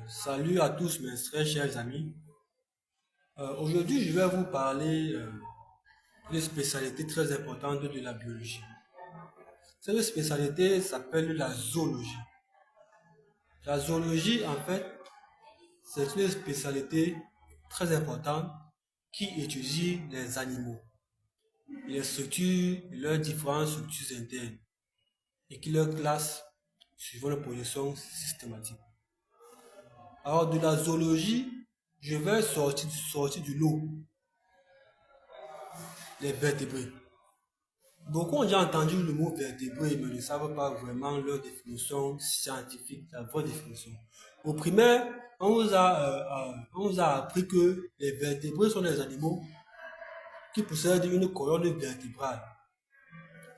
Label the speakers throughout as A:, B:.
A: Salut à tous mes très chers amis. Aujourd'hui, je vais vous parler d'une spécialité très importante de la biologie. Cette spécialité s'appelle la zoologie. La zoologie, en fait, c'est une spécialité très importante qui étudie les animaux, les structures, leurs différentes structures internes et qui leur classe suivant leur position systématique. Alors, de la zoologie, je vais sortir du lot les vertébrés. Beaucoup ont déjà entendu le mot vertébré, mais ne savent pas vraiment leur définition scientifique, la vraie définition. Au primaire, on vous a appris que les vertébrés sont des animaux qui possèdent une colonne vertébrale.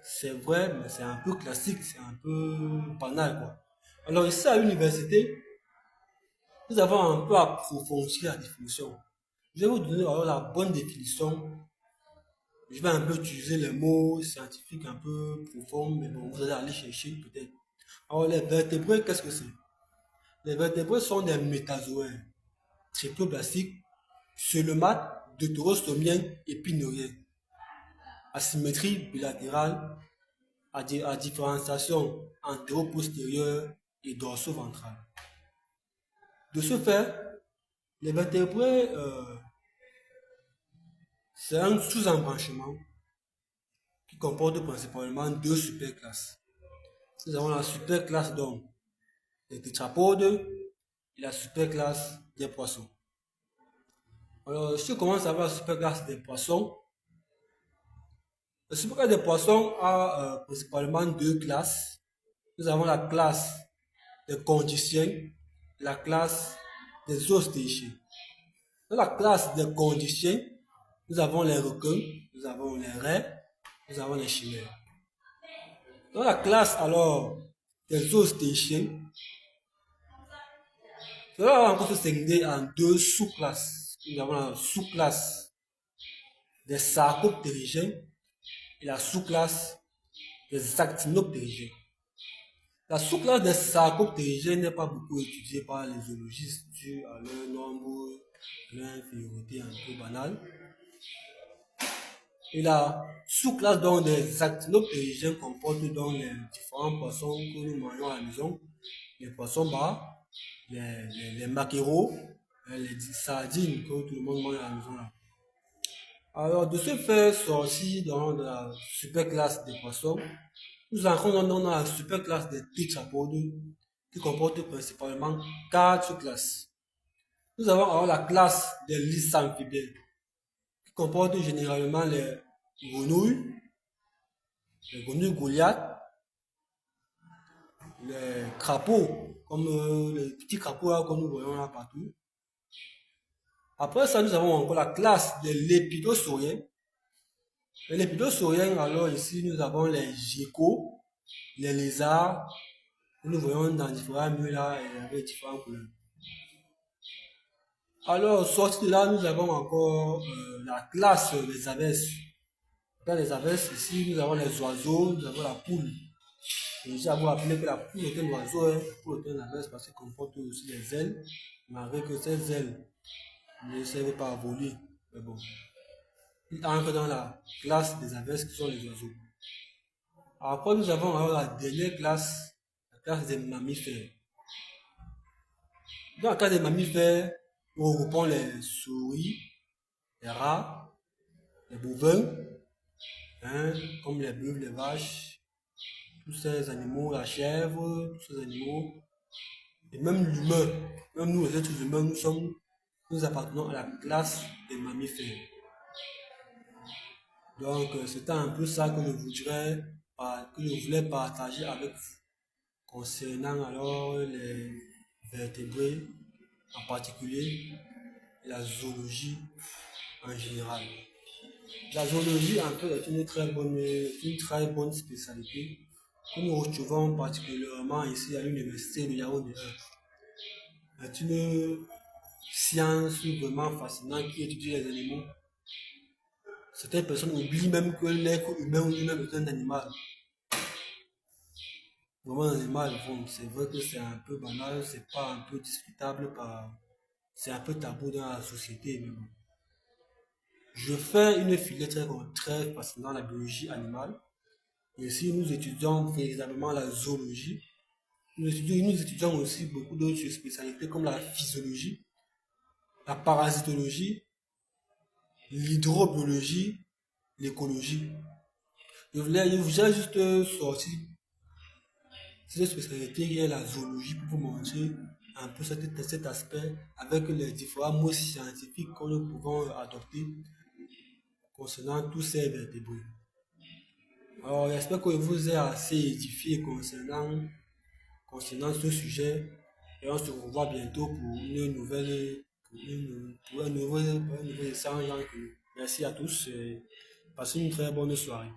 A: C'est vrai, mais c'est un peu classique, c'est un peu banal, quoi. Alors ici à l'université, nous avons un peu approfondi la définition. Je vais vous donner alors la bonne définition. Je vais un peu utiliser les mots scientifiques un peu profonds, mais bon, vous allez aller chercher peut-être. Alors, les vertébrés, qu'est-ce que c'est? Les vertébrés sont des métazoaires, triploblastiques, célomates, deutérostomiens et pinuriens, à symétrie bilatérale, à différenciation antéro-postérieure et dorso-ventrale. De ce fait, les vertébrés, c'est un sous-embranchement qui comporte principalement deux superclasses. Nous avons la superclasse d'hommes, les tétrapodes et la superclasse des poissons. Alors, si on commence avec la superclasse des poissons, la superclasse des poissons a principalement deux classes. Nous avons la classe des conditions et la classe des ostéichés. Dans la classe des conditions, nous avons les requins, nous avons les raies, nous avons les chimères. Dans la classe alors des ostéichés, cela va encore se scinder en deux sous-classes. Nous avons la sous-classe des sarcoptérygiens et la sous-classe des actinoptérygiens. La sous-classe des sarcoptérygiens n'est pas beaucoup étudiée par les zoologistes dû à leur nombre, leur infériorité un peu banale. Et la sous-classe donc des actinoptérygiens comporte donc les différents poissons que nous mangeons à la maison, les poissons bas, les maquereaux, les sardines que tout le monde mange à la maison là. Alors, de ce fait sorti dans la superclasse des poissons, nous entrons dans la superclasse des tétrapodes qui comporte principalement quatre classes. Nous avons alors la classe des lysamphibiens qui comporte généralement grenouilles, les grenouilles goliaths, les crapauds, comme les petits crapauds là, que nous voyons là partout. Après ça, nous avons encore la classe des lépidosauriens. Les lépidosauriens, alors ici, nous avons les geckos, les lézards, que nous voyons dans différents milieux là et avec différentes couleurs. Alors, sorti de là, nous avons encore la classe des abeilles. Dans les abeilles, ici, nous avons les oiseaux, nous avons la poule. Et j'ai à vous rappeler que la poule est un oiseau, hein. La poule est un abeille parce qu'elle comporte aussi des ailes, mais avec ces ailes ne servent pas à voler. Mais bon, il entre dans la classe des abeilles qui sont les oiseaux. Après, nous avons alors la dernière classe, la classe des mammifères. Dans la classe des mammifères, on reprend les souris, les rats, les bovins, hein, comme les bœufs, les vaches, tous ces animaux, la chèvre, tous ces animaux, et même l'humain, même nous les êtres humains, nous appartenons à la classe des mammifères. Donc, c'était un peu ça que que je voulais partager avec vous concernant alors les vertébrés en particulier et la zoologie en général. La zoologie en fait est une très bonne spécialité que nous retrouvons particulièrement ici à l'université de Yaoundé. C'est une science vraiment fascinante qui étudie les animaux. Certaines personnes oublient même que l'être humain lui-même est un animal. vraiment animal. Bon, c'est vrai que c'est un peu banal, c'est pas un peu discutable par, c'est un peu tabou dans la société, mais bon. Je fais une filière très fascinante, la biologie animale. Et si nous étudions véritablement la zoologie, nous étudions aussi beaucoup d'autres spécialités comme la physiologie, la parasitologie, l'hydrobiologie, l'écologie. Je voulais juste sortir cette spécialité qui est la zoologie pour vous montrer un peu cet aspect avec les différents mots scientifiques que nous pouvons adopter concernant tous ces vertébrés. Alors, j'espère que je vous ai assez édifié concernant ce sujet et on se revoit bientôt pour une nouvelle, pour un nouveau échange. Merci à tous et passez une très bonne soirée.